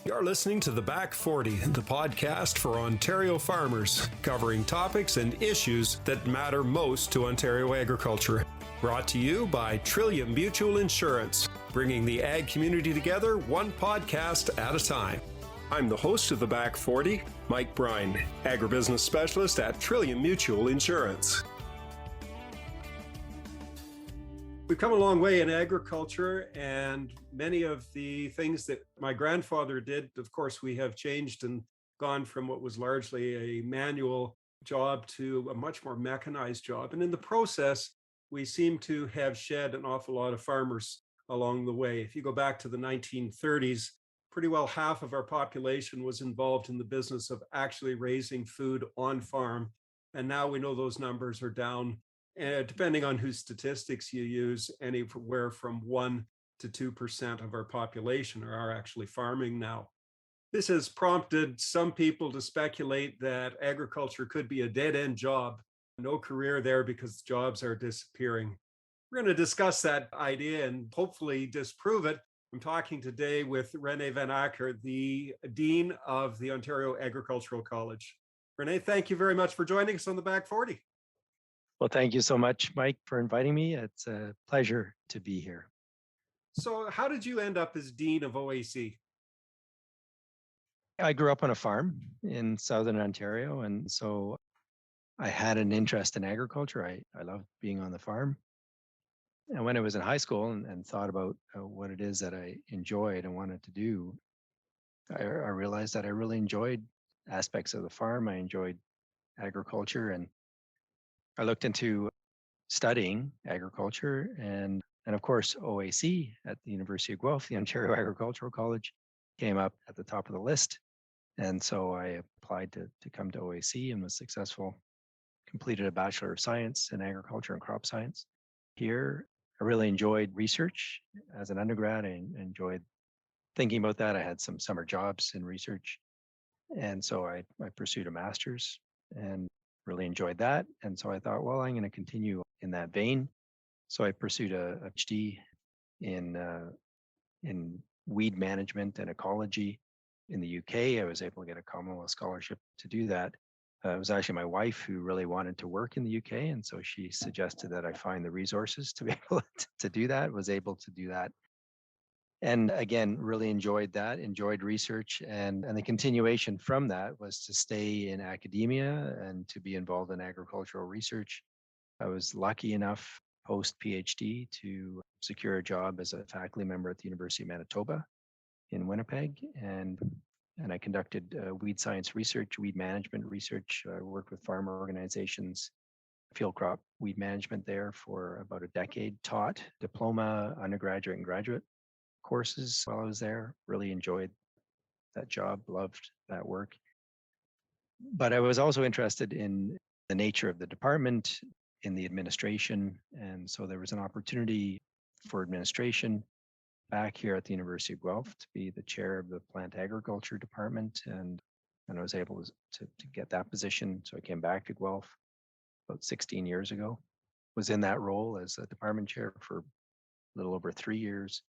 You're listening to The Back 40, the podcast for Ontario farmers, covering topics and issues that matter most to Ontario agriculture. Brought to you by Trillium Mutual Insurance, bringing the ag community together one podcast at a time. I'm the host of The Back 40, Mike Brine, agribusiness specialist at Trillium Mutual Insurance. We've come a long way in agriculture, and many of the things that my grandfather did, of course, we have changed and gone from what was largely a manual job to a much more mechanized job. And in the process, we seem to have shed an awful lot of farmers along the way. If you go back to the 1930s, pretty well half of our population was involved in the business of actually raising food on farm. And now we know those numbers are down. And depending on whose statistics you use, anywhere from 1% to 2% of our population are actually farming now. This has prompted some people to speculate that agriculture could be a dead-end job, no career there because jobs are disappearing. We're going to discuss that idea and hopefully disprove it. I'm talking today with Renee Van Acker, the Dean of the Ontario Agricultural College. Renee, thank you very much for joining us on the Back 40. Well, thank you so much, Mike, for inviting me. It's a pleasure to be here. So how did you end up as Dean of OAC? I grew up on a farm in Southern Ontario, and so I had an interest in agriculture. I loved being on the farm. And when I was in high school and thought about what it is that I enjoyed and wanted to do, I realized that I really enjoyed aspects of the farm. I enjoyed agriculture, and I looked into studying agriculture, and of course OAC at the University of Guelph, the Ontario Agricultural College, came up at the top of the list. And so I applied to come to OAC and was successful, completed a Bachelor of Science in Agriculture and Crop Science here. I really enjoyed research as an undergrad. I enjoyed thinking about that. I had some summer jobs in research. And so I pursued a master's and really enjoyed that. And so I thought, well, I'm going to continue in that vein. So I pursued a PhD in weed management and ecology in the UK. I was able to get a Commonwealth scholarship to do that. It was actually my wife who really wanted to work in the UK. And so she suggested that I find the resources to be able to do that, was able to do that. And again, really enjoyed that, enjoyed research. And the continuation from that was to stay in academia and to be involved in agricultural research. I was lucky enough post PhD to secure a job as a faculty member at the University of Manitoba in Winnipeg. And I conducted weed science research, weed management research. I worked with farmer organizations, field crop weed management there for about a decade, taught diploma, undergraduate and graduate courses while I was there. Really enjoyed that job, loved that work. But I was also interested in the nature of the department, in the administration. And so there was an opportunity for administration back here at the University of Guelph to be the chair of the plant agriculture department. And I was able to get that position. So I came back to Guelph about 16 years ago, was in that role as a department chair for a little over 3 years.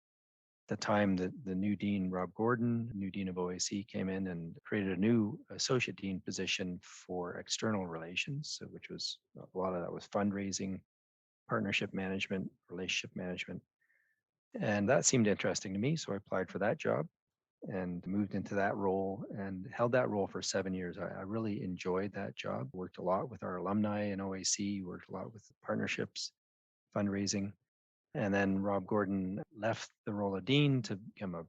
At the time, the new dean, Rob Gordon, new dean of OAC, came in and created a new associate dean position for external relations, which was a lot of that was fundraising, partnership management, relationship management. And that seemed interesting to me. So I applied for that job and moved into that role and held that role for 7 years. I really enjoyed that job, worked a lot with our alumni in OAC, worked a lot with partnerships, fundraising. And then Rob Gordon left the role of dean to become a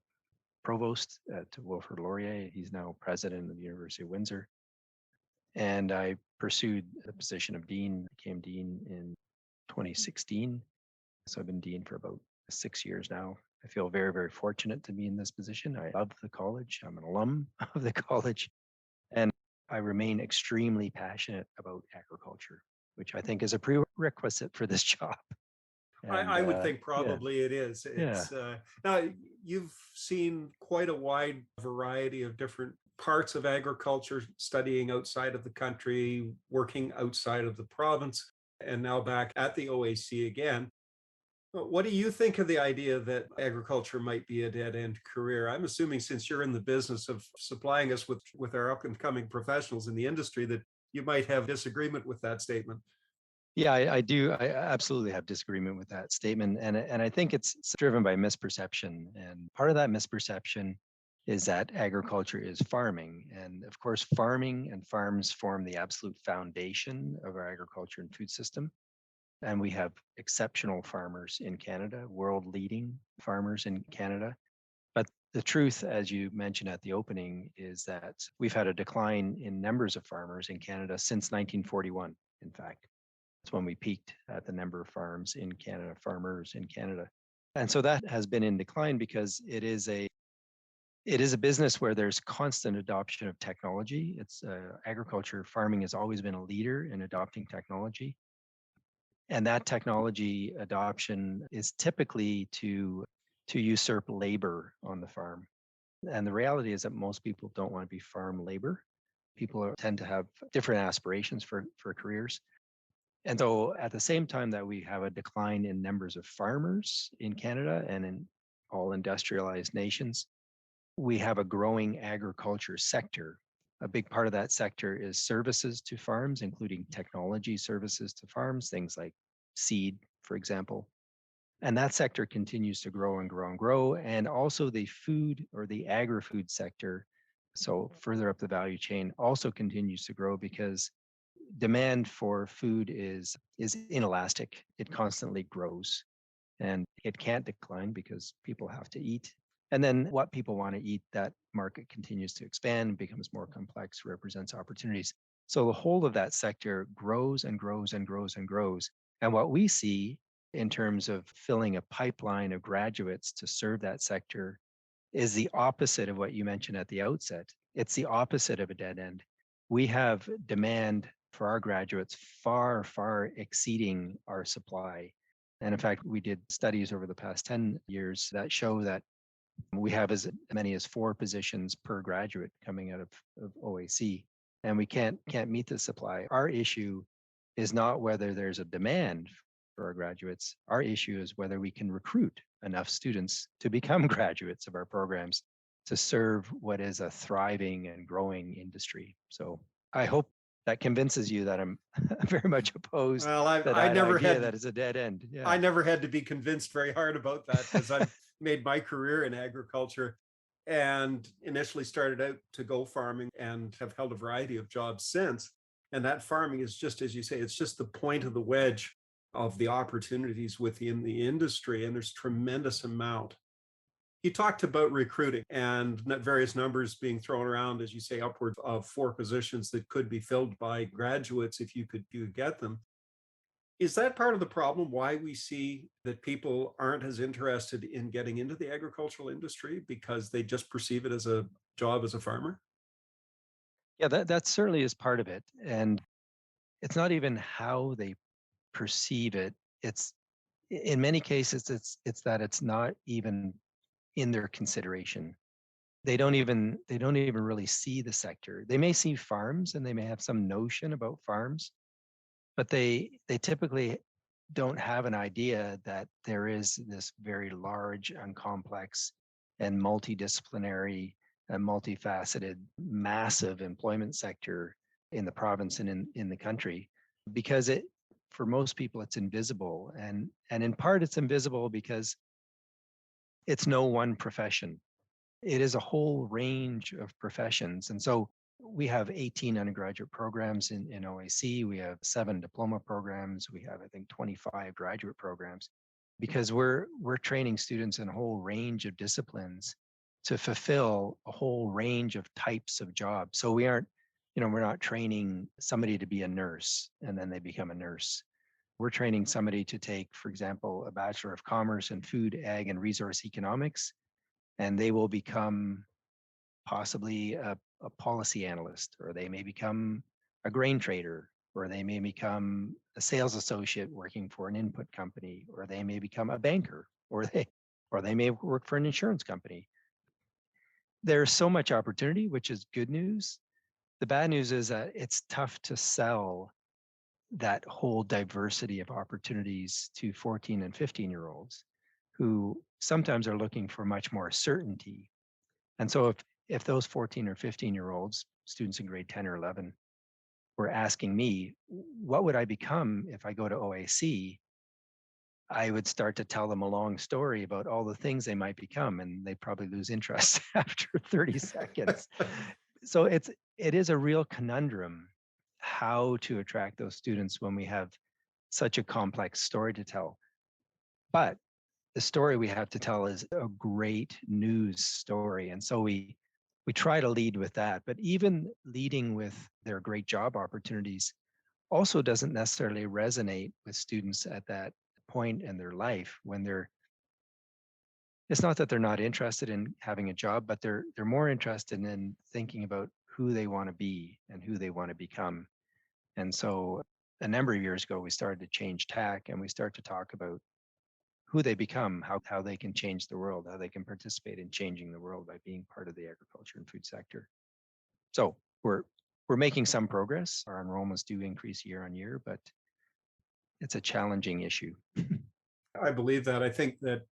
provost to Wilfrid Laurier. He's now president of the University of Windsor. And I pursued the position of dean, became dean in 2016. So I've been dean for about 6 years now. I feel very, very fortunate to be in this position. I love the college. I'm an alum of the college. And I remain extremely passionate about agriculture, which I think is a prerequisite for this job. I would think probably it is. It's now you've seen quite a wide variety of different parts of agriculture, studying outside of the country, working outside of the province, and now back at the OAC again. What do you think of the idea that agriculture might be a dead end career? I'm assuming since you're in the business of supplying us with our up and coming professionals in the industry, that you might have disagreement with that statement. Yeah, I do. I absolutely have disagreement with that statement, and I think it's driven by misperception. And part of that misperception is that agriculture is farming, and of course, farming and farms form the absolute foundation of our agriculture and food system. And we have exceptional farmers in Canada, world-leading farmers in Canada. But the truth, as you mentioned at the opening, is that we've had a decline in numbers of farmers in Canada since 1941. In fact, that's when we peaked at the number of farms in Canada, farmers in Canada. And so that has been in decline because it is a business where there's constant adoption of technology. It's agriculture, farming has always been a leader in adopting technology. And that technology adoption is typically to usurp labor on the farm. And the reality is that most people don't want to be farm labor. Tend to have different aspirations for careers. And so at the same time that we have a decline in numbers of farmers in Canada and in all industrialized nations, we have a growing agriculture sector. A big part of that sector is services to farms, including technology services to farms, things like seed, for example. And that sector continues to grow and grow and grow. And also the food or the agri-food sector, so further up the value chain, also continues to grow because demand for food is inelastic. It constantly grows and it can't decline because people have to eat. And then what people want to eat, that market continues to expand, becomes more complex, represents opportunities. So the whole of that sector grows and grows and grows and grows. And what we see in terms of filling a pipeline of graduates to serve that sector is the opposite of what you mentioned at the outset. It's the opposite of a dead end. We have demand for our graduates far, far exceeding our supply. And in fact, we did studies over the past 10 years that show that we have as many as 4 positions per graduate coming out of OAC, and we can't meet the supply. Our issue is not whether there's a demand for our graduates. Our issue is whether we can recruit enough students to become graduates of our programs to serve what is a thriving and growing industry. So I hope that convinces you that I'm very much opposed Well, to I that never idea had that it's a dead end. I Yeah. never had to be convinced very hard about that because I've made my career in agriculture and initially started out to go farming and have held a variety of jobs since. And that farming is just, as you say, it's just the point of the wedge of the opportunities within the industry. And there's tremendous amount. You talked about recruiting and various numbers being thrown around, as you say, upwards of 4 positions that could be filled by graduates if you get them. Is that part of the problem why we see that people aren't as interested in getting into the agricultural industry because they just perceive it as a job as a farmer? Yeah, that certainly is part of it. And it's not even how they perceive it. It's in many cases it's that it's not even in their consideration. They don't even really see the sector. They may see farms and they may have some notion about farms, but they typically don't have an idea that there is this very large and complex and multidisciplinary and multifaceted massive employment sector in the province and in the country, because it for most people it's invisible, and in part it's invisible because it's no one profession. It is a whole range of professions. And so we have 18 undergraduate programs in OAC. We have 7 diploma programs. We have, I think, 25 graduate programs because we're training students in a whole range of disciplines to fulfill a whole range of types of jobs. So we're not training somebody to be a nurse and then they become a nurse. We're training somebody to take, for example, a Bachelor of Commerce in Food, Ag, and Resource Economics, and they will become possibly a policy analyst, or they may become a grain trader, or they may become a sales associate working for an input company, or they may become a banker, or they may work for an insurance company. There's so much opportunity, which is good news. The bad news is that it's tough to sell that whole diversity of opportunities to 14 and 15-year-olds who sometimes are looking for much more certainty. And so if those 14 or 15-year-olds, students in grade 10 or 11, were asking me, what would I become if I go to OAC? I would start to tell them a long story about all the things they might become, and they probably lose interest after 30 seconds. So it is a real conundrum how to attract those students when we have such a complex story to tell. But the story we have to tell is a great news story. And so we try to lead with that. But even leading with their great job opportunities also doesn't necessarily resonate with students at that point in their life when it's not that they're not interested in having a job, but they're more interested in thinking about who they want to be and who they want to become. And so a number of years ago, we started to change tack and we start to talk about who they become, how they can change the world, how they can participate in changing the world by being part of the agriculture and food sector. So we're making some progress. Our enrollments do increase year on year, but it's a challenging issue. I believe that. I think that,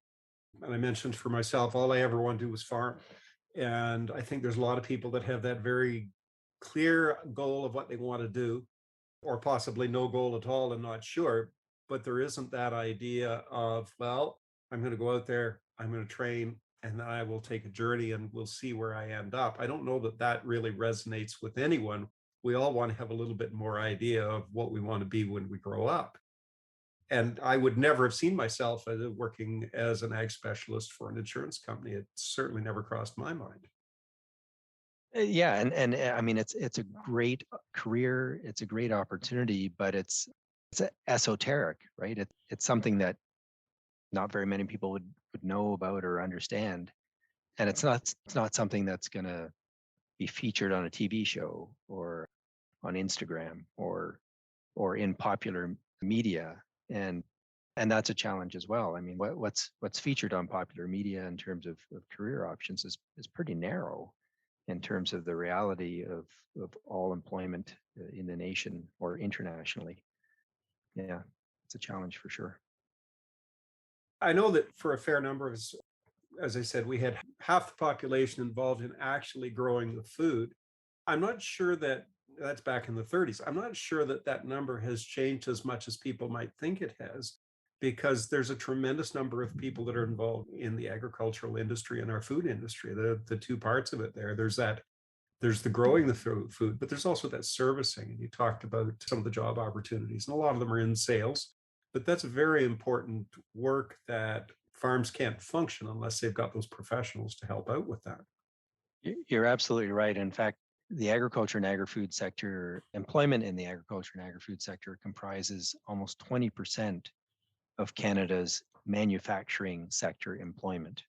and I mentioned for myself, all I ever wanted to do was farm. And I think there's a lot of people that have that very clear goal of what they want to do, or possibly no goal at all and not sure. But there isn't that idea of, well, I'm going to go out there, I'm going to train, and then I will take a journey and we'll see where I end up. I don't know that that really resonates with anyone. We all want to have a little bit more idea of what we want to be when we grow up. And I would never have seen myself as working as an ag specialist for an insurance company. It certainly never crossed my mind. Yeah, and I mean it's a great career, it's a great opportunity, but it's esoteric, right? It's something that not very many people would know about or understand, and it's not something that's going to be featured on a TV show or on Instagram or in popular media, and that's a challenge as well. I mean, what's featured on popular media in terms of career options is pretty narrow in terms of the reality of all employment in the nation or internationally. Yeah, it's a challenge for sure. I know that for a fair number of us, as I said, we had half the population involved in actually growing the food. I'm not sure that that's back in the 30s. I'm not sure that that number has changed as much as people might think it has, because there's a tremendous number of people that are involved in the agricultural industry and our food industry. The two parts of it there. There's the growing the food, but there's also that servicing. And you talked about some of the job opportunities, and a lot of them are in sales. But that's a very important work that farms can't function unless they've got those professionals to help out with that. You're absolutely right. In fact, the agriculture and agri-food sector, employment in the agriculture and agri-food sector comprises almost 20% of Canada's manufacturing sector employment.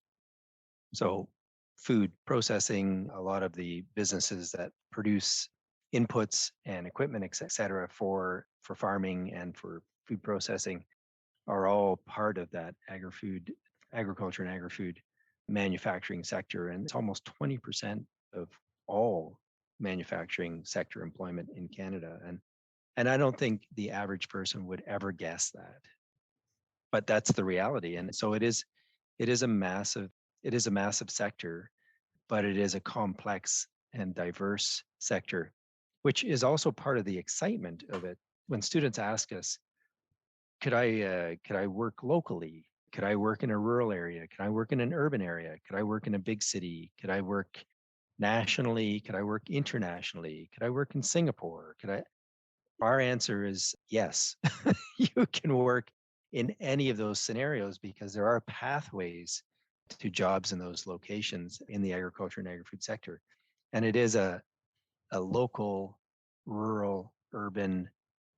So food processing, a lot of the businesses that produce inputs and equipment, et cetera, for farming and for food processing are all part of that agriculture and agri-food manufacturing sector. And it's almost 20% of all manufacturing sector employment in Canada. And I don't think the average person would ever guess that. But that's the reality. And so it is a massive sector, but it is a complex and diverse sector, which is also part of the excitement of it. When students ask us, could I work locally? Could I work in a rural area? Could I work in an urban area? Could I work in a big city? Could I work nationally? Could I work internationally? Could I work in Singapore? Could I? Our answer is yes. You can work in any of those scenarios because there are pathways to jobs in those locations in the agriculture and agri-food sector. And it is a local, rural, urban,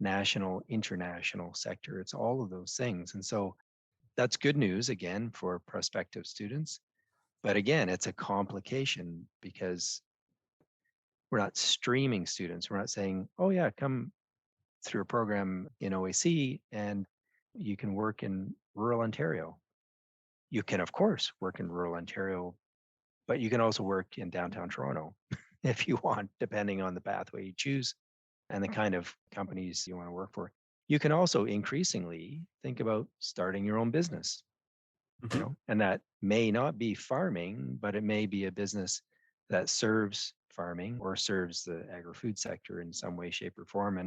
national, international sector. It's all of those things. And so that's good news again for prospective students. But again, it's a complication because we're not streaming students. We're not saying, oh yeah, come through a program in OAC and you can work in rural Ontario. You can, of course, work in rural Ontario, but you can also work in downtown Toronto if you want, depending on the pathway you choose and the kind of companies you want to work for. You can also increasingly think about starting your own business, and that may not be farming, but it may be a business that serves farming or serves the agri-food sector in some way, shape, or form.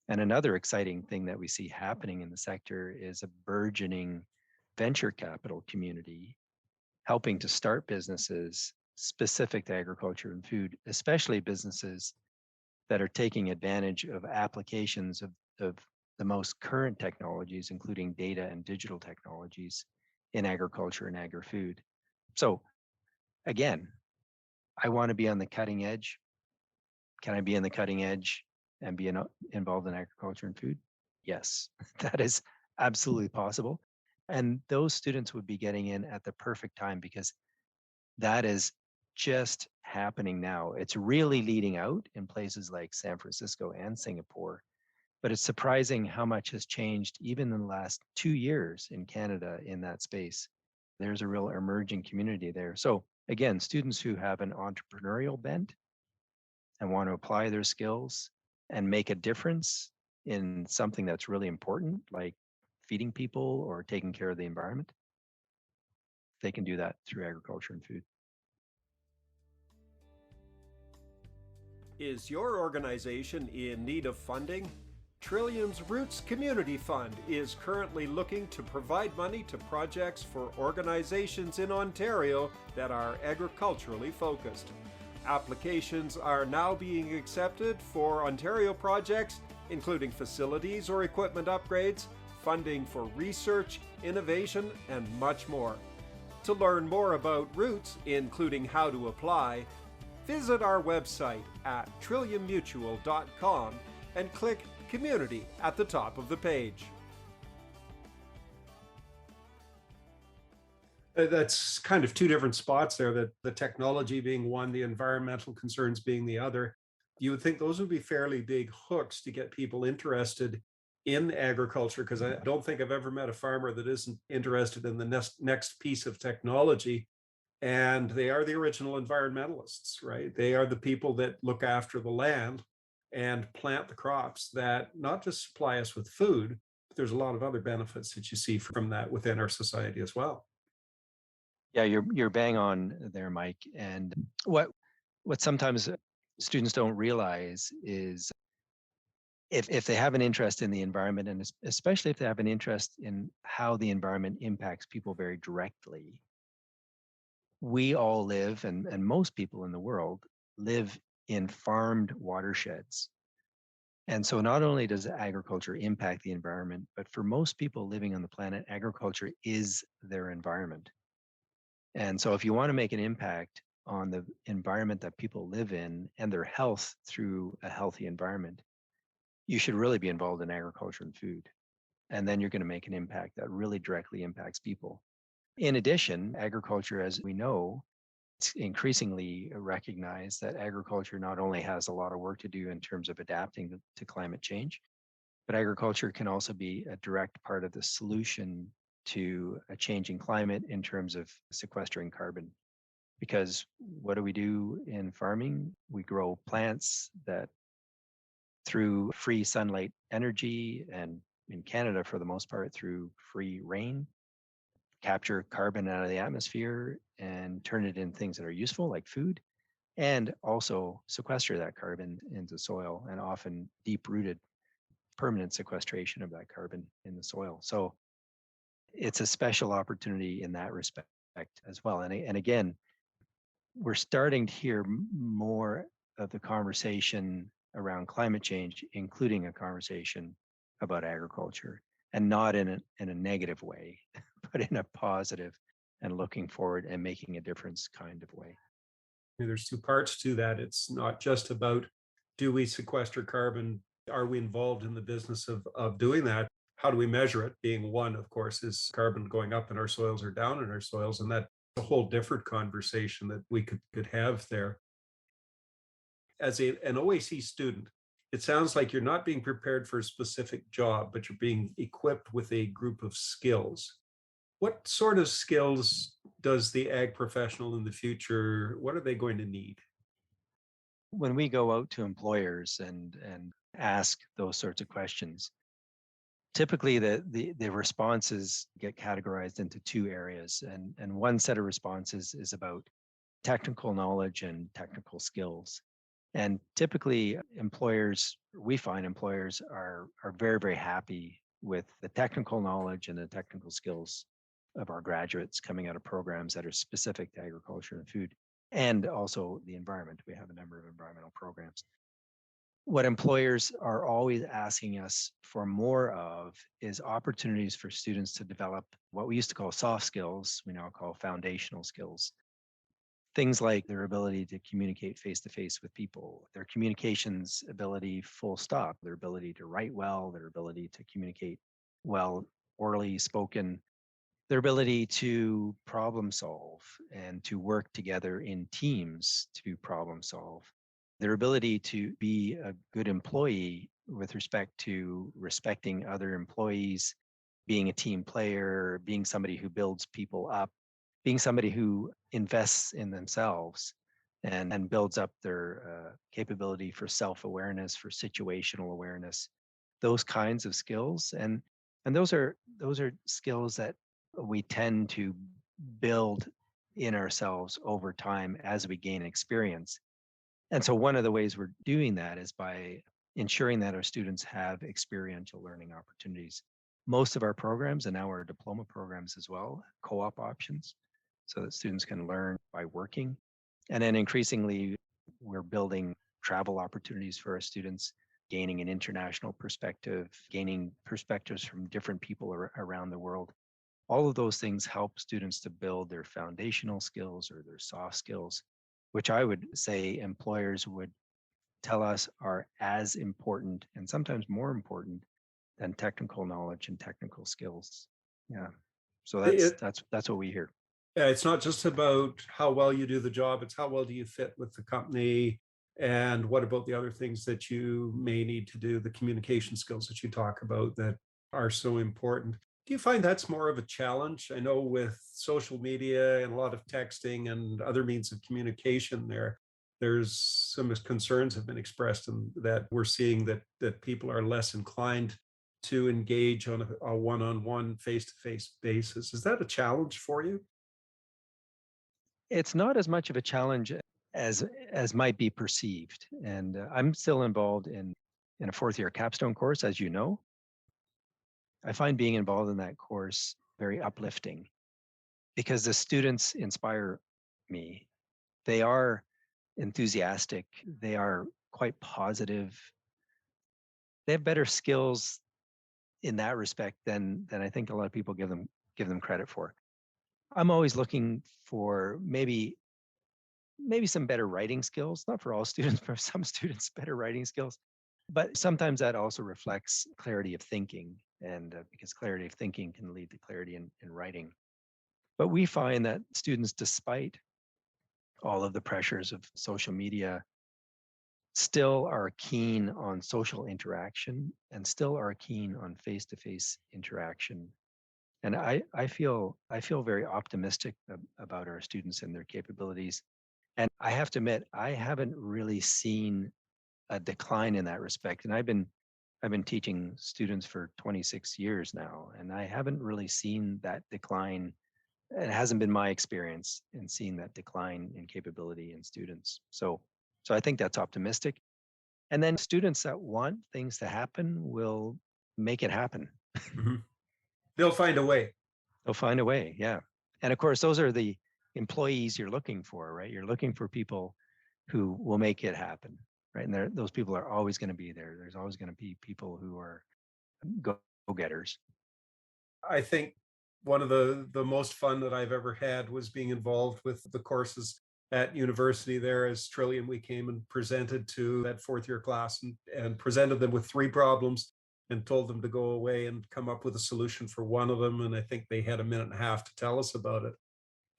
And another exciting thing that we see happening in the sector is a burgeoning venture capital community helping to start businesses specific to agriculture and food, especially businesses that are taking advantage of applications of the most current technologies, including data and digital technologies in agriculture and agri-food. So again, I want to be on the cutting edge. Can I be in the cutting edge and be involved in agriculture and food? Yes, that is absolutely possible. And those students would be getting in at the perfect time because that is just happening now. It's really leading out in places like San Francisco and Singapore, but it's surprising how much has changed even in the last 2 years in Canada in that space. There's a real emerging community there. So again, students who have an entrepreneurial bent and want to apply their skills and make a difference in something that's really important, like feeding people or taking care of the environment, they can do that through agriculture and food. Is your organization in need of funding? Trillium's Roots Community Fund is currently looking to provide money to projects for organizations in Ontario that are agriculturally focused. Applications are now being accepted for Ontario projects, including facilities or equipment upgrades, funding for research, innovation, and much more. To learn more about Roots, including how to apply, visit our website at trilliummutual.com and click Community at the top of the page. That's kind of two different spots there, that the technology being one, the environmental concerns being the other. You would think those would be fairly big hooks to get people interested in agriculture, because I don't think I've ever met a farmer that isn't interested in the next piece of technology. And they are the original environmentalists, right? They are the people that look after the land and plant the crops that not just supply us with food, but there's a lot of other benefits that you see from that within our society as well. Yeah, you're bang on there, Mike. And what sometimes students don't realize is if they have an interest in the environment, and especially if they have an interest in how the environment impacts people very directly, we all live, and most people in the world live in farmed watersheds. And so not only does agriculture impact the environment, but for most people living on the planet, agriculture is their environment. And so if you want to make an impact on the environment that people live in and their health through a healthy environment, you should really be involved in agriculture and food. And then you're going to make an impact that really directly impacts people. In addition, agriculture, as we know, it's increasingly recognized that agriculture not only has a lot of work to do in terms of adapting to climate change, but agriculture can also be a direct part of the solution to a changing climate in terms of sequestering carbon. Because what do we do in farming? We grow plants that, through free sunlight energy, and in Canada, for the most part, through free rain, capture carbon out of the atmosphere and turn it in things that are useful, like food, and also sequester that carbon into soil, and often deep rooted permanent sequestration of that carbon in the soil. So it's a special opportunity in that respect as well. And again, we're starting to hear more of the conversation around climate change, including a conversation about agriculture, and not in a negative way, but in a positive and looking forward and making a difference kind of way. There's two parts to that. It's not just about, do we sequester carbon? Are we involved in the business of doing that? How do we measure it? Being one, of course, is carbon going up in our soils or down in our soils. And that's a whole different conversation that we could have there. As an OAC student, it sounds like you're not being prepared for a specific job, but you're being equipped with a group of skills. What sort of skills does the ag professional in the future, what are they going to need? When we go out to employers and ask those sorts of questions, typically the responses get categorized into two areas. And one set of responses is about technical knowledge and technical skills. And typically we find employers are very, very happy with the technical knowledge and the technical skills of our graduates coming out of programs that are specific to agriculture and food, and also the environment. We have a number of environmental programs. What employers are always asking us for more of is opportunities for students to develop what we used to call soft skills, we now call foundational skills. Things like their ability to communicate face to face with people, their communications ability, full stop, their ability to write well, their ability to communicate well, orally spoken, their ability to problem solve and to work together in teams to problem solve, their ability to be a good employee with respect to respecting other employees, being a team player, being somebody who builds people up, being somebody who invests in themselves and builds up their capability for self-awareness, for situational awareness, those kinds of skills. And those are skills that we tend to build in ourselves over time as we gain experience. And so one of the ways we're doing that is by ensuring that our students have experiential learning opportunities. Most of our programs, and now our diploma programs as well, co-op options, so that students can learn by working. And then increasingly, we're building travel opportunities for our students, gaining an international perspective, gaining perspectives from different people around the world. All of those things help students to build their foundational skills or their soft skills, which I would say employers would tell us are as important and sometimes more important than technical knowledge and technical skills. Yeah. So It, that's what we hear. yeah, it's not just about how well you do the job, it's how well do you fit with the company, and what about the other things that you may need to do, the communication skills that you talk about that are so important. Do you find that's more of a challenge? I know with social media and a lot of texting and other means of communication there's some concerns have been expressed and that we're seeing that people are less inclined to engage on a one-on-one face-to-face basis. Is that a challenge for you? It's not as much of a challenge as might be perceived. And I'm still involved in a fourth year capstone course, as you know. I find being involved in that course very uplifting because the students inspire me. They are enthusiastic, they are quite positive. They have better skills in that respect than I think a lot of people give them credit for. I'm always looking for maybe some better writing skills, not for all students, for some students, better writing skills. But sometimes that also reflects clarity of thinking, and because clarity of thinking can lead to clarity in writing. But we find that students, despite all of the pressures of social media, still are keen on social interaction and still are keen on face-to-face interaction. And I feel very optimistic about our students and their capabilities. And I have to admit, I haven't really seen a decline in that respect. And I've been teaching students for 26 years now, and I haven't really seen that decline. It hasn't been my experience in seeing that decline in capability in students. So I think that's optimistic. And then students that want things to happen will make it happen. Mhm. They'll find a way. They'll find a way. Yeah. And of course, those are the employees you're looking for, right? You're looking for people who will make it happen, right? And those people are always going to be there. There's always going to be people who are go-getters. I think one of the most fun that I've ever had was being involved with the courses at university there as Trillium. We came and presented to that fourth year class and presented them with three problems and told them to go away and come up with a solution for one of them. And I think they had a minute and a half to tell us about it.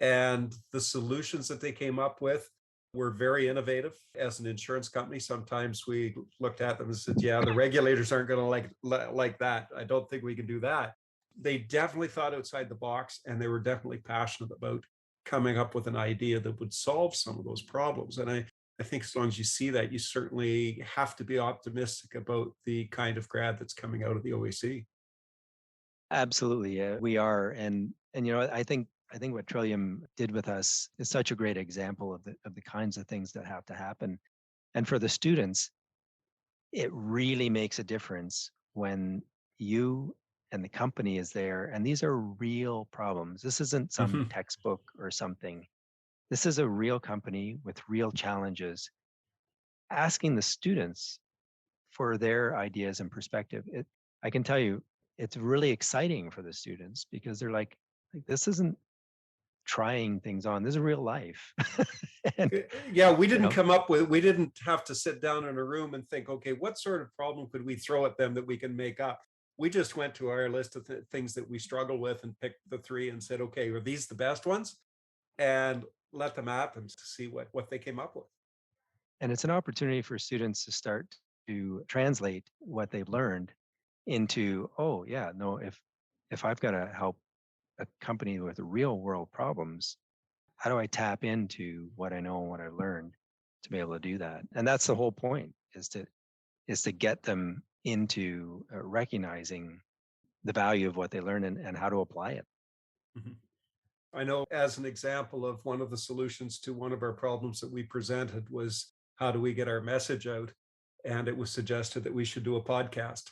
And the solutions that they came up with were very innovative. As an insurance company, sometimes we looked at them and said, yeah, the regulators aren't going to like that. I don't think we can do that. They definitely thought outside the box, and they were definitely passionate about coming up with an idea that would solve some of those problems. And I think as long as you see that, you certainly have to be optimistic about the kind of grad that's coming out of the OAC. Absolutely, yeah, we are, and I think what Trillium did with us is such a great example of the kinds of things that have to happen. And for the students, it really makes a difference when you and the company is there. And these are real problems. This isn't some Mhm. textbook or something. This is a real company with real challenges, asking the students for their ideas and perspective. I can tell you, it's really exciting for the students because they're like this isn't trying things on. This is real life. and Yeah, you know, we didn't have to sit down in a room and think, okay, what sort of problem could we throw at them that we can make up? We just went to our list of things that we struggle with and picked the three and said, okay, are these the best ones? And let them at them to see what they came up with. and it's an opportunity for students to start to translate what they've learned into, oh yeah, no, if I've got to help a company with real world problems, how do I tap into what I know and what I learned to be able to do that? And that's the whole point, is to get them into recognizing the value of what they learn and how to apply it. Mhm. I know as an example of one of the solutions to one of our problems that we presented was how do we get our message out? And it was suggested that we should do a podcast.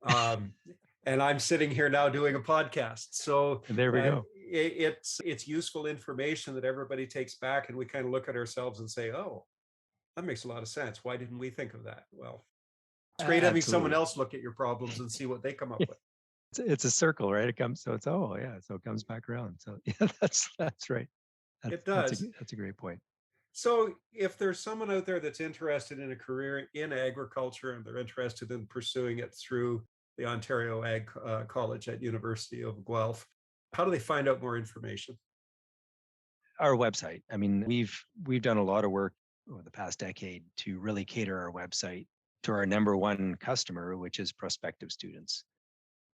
Um, and I'm sitting here now doing a podcast. So And there we go. it's useful information that everybody takes back, and we kind of look at ourselves and say, "Oh, that makes a lot of sense. Why didn't we think of that?" Well, it's great having someone Absolutely. else look at your problems and see what they come up with. It's a circle, right? It comes, so it's, oh yeah, so it comes back around. So yeah, that's right. It That's does. that's a great point. So, if there's someone out there that's interested in a career in agriculture and they're interested in pursuing it through the Ontario Ag College at University of Guelph, how do they find out more information? Our website. I mean, we've done a lot of work over the past decade to really cater our website to our number one customer, which is prospective students.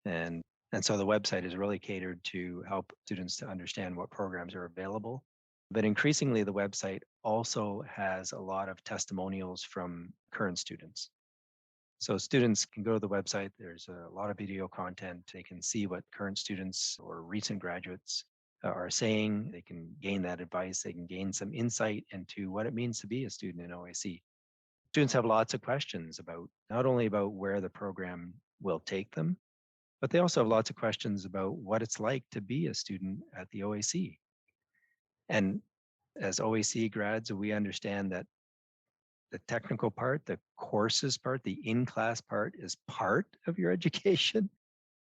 And and so the website is really catered to help students to understand what programs are available. But increasingly, the website also has a lot of testimonials from current students. So students can go to the website. There's a lot of video content. They can see what current students or recent graduates are saying. They can gain that advice. They can gain some insight into what it means to be a student in OAC. Students have lots of questions about not only about where the program will take them, but they also have lots of questions about what it's like to be a student at the OAC. And as OAC grads, we understand that the technical part, the courses part, the in-class part is part of your education,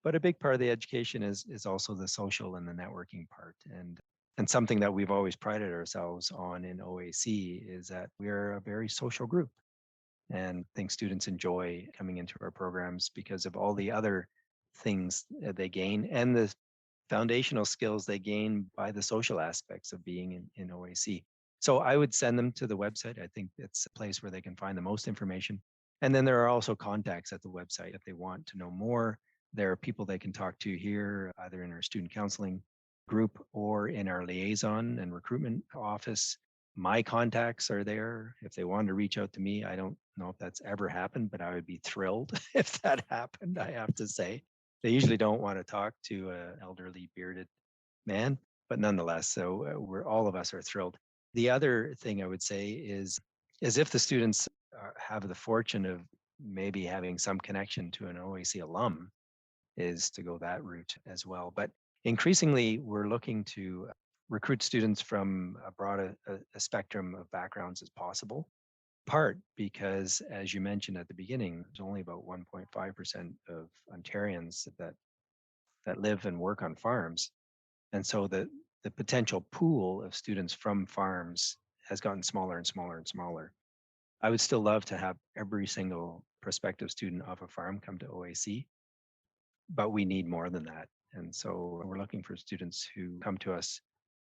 but a big part of the education is also the social and the networking part. And something that we've always prided ourselves on in OAC is that we're a very social group. And I think students enjoy coming into our programs because of all the other things that they gain and the foundational skills they gain by the social aspects of being in OAC. So I would send them to the website. I think it's a place where they can find the most information. And then there are also contacts at the website if they want to know more. There are people they can talk to here, either in our student counseling group or in our liaison and recruitment office. My contacts are there. If they want to reach out to me, I don't know if that's ever happened, but I would be thrilled if that happened, I have to say. They usually don't want to talk to an elderly bearded man, but nonetheless, so we're all of us are thrilled. The other thing I would say is if the students have the fortune of maybe having some connection to an OAC alum, is to go that route as well. But increasingly, we're looking to recruit students from a broad a spectrum of backgrounds as possible. Part because, as you mentioned at the beginning, there's only about 1.5% of Ontarians that live and work on farms. And so the potential pool of students from farms has gotten smaller and smaller and smaller. I would still love to have every single prospective student off a farm come to OAC, but we need more than that. And so we're looking for students who come to us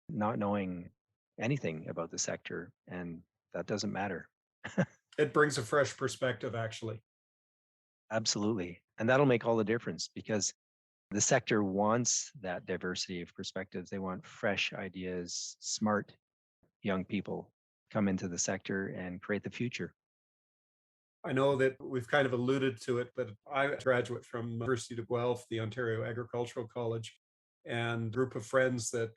not knowing anything about the sector, and that doesn't matter. It brings a fresh perspective, actually. Absolutely. And that'll make all the difference because the sector wants that diversity of perspectives. They want fresh ideas, smart young people come into the sector and create the future. I know that we've kind of alluded to it, but I'm a graduate from University of Guelph, the Ontario Agricultural College, and a group of friends that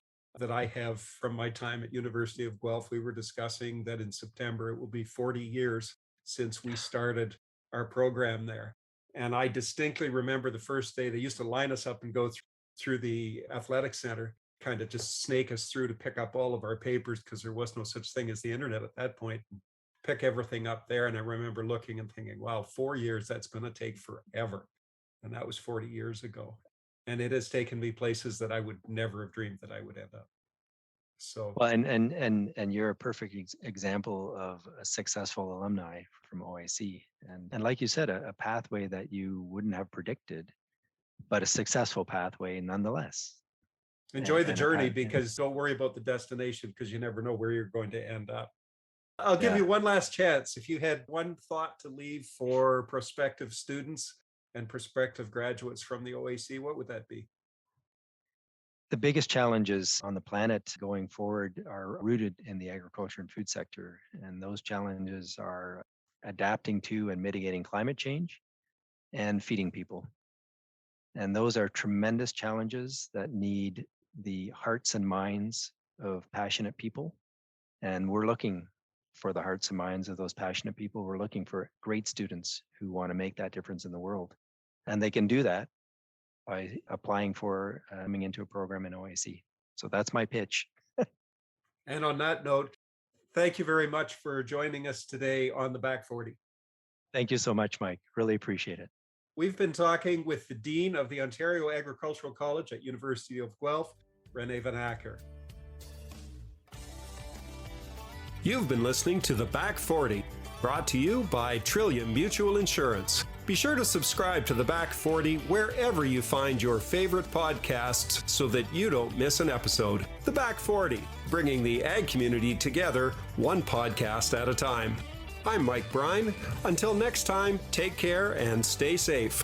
I have from my time at University of Guelph, we were discussing that in September it will be 40 years since we started our program there. And I distinctly remember the first day they used to line us up and go through the athletic center, kind of just snake us through to pick up all of our papers because there was no such thing as the internet at that point. Pick everything up there. And I remember looking and thinking, wow, 4 years, that's going to take forever. And that was 40 years ago. And it has taken me places that I would never have dreamed that I would end up. So, Well, and you're a perfect example of a successful alumni from OIC, and like you said, a pathway that you wouldn't have predicted, but a successful pathway nonetheless. enjoy the journey, because don't worry about the destination, because you never know where you're going to end up. I'll give you one last chance. If you had one thought to leave for prospective students and prospective graduates from the OAC, what would that be? The biggest challenges on the planet going forward are rooted in the agriculture and food sector. And those challenges are adapting to and mitigating climate change and feeding people. And those are tremendous challenges that need the hearts and minds of passionate people. And we're looking for the hearts and minds of those passionate people. We're looking for great students who want to make that difference in the world. And they can do that by applying for coming into a program in OAC. So that's my pitch. And on that note, thank you very much for joining us today on the Back 40. Thank you so much, Mike. Really appreciate it. We've been talking with the Dean of the Ontario Agricultural College at University of Guelph, Renee Van Acker. You've been listening to the Back 40, brought to you by Trillium Mutual Insurance. Be sure to subscribe to the Back 40 wherever you find your favorite podcasts so that you don't miss an episode. The Back 40, bringing the ag community together one podcast at a time. I'm Mike Brine. Until next time, take care and stay safe.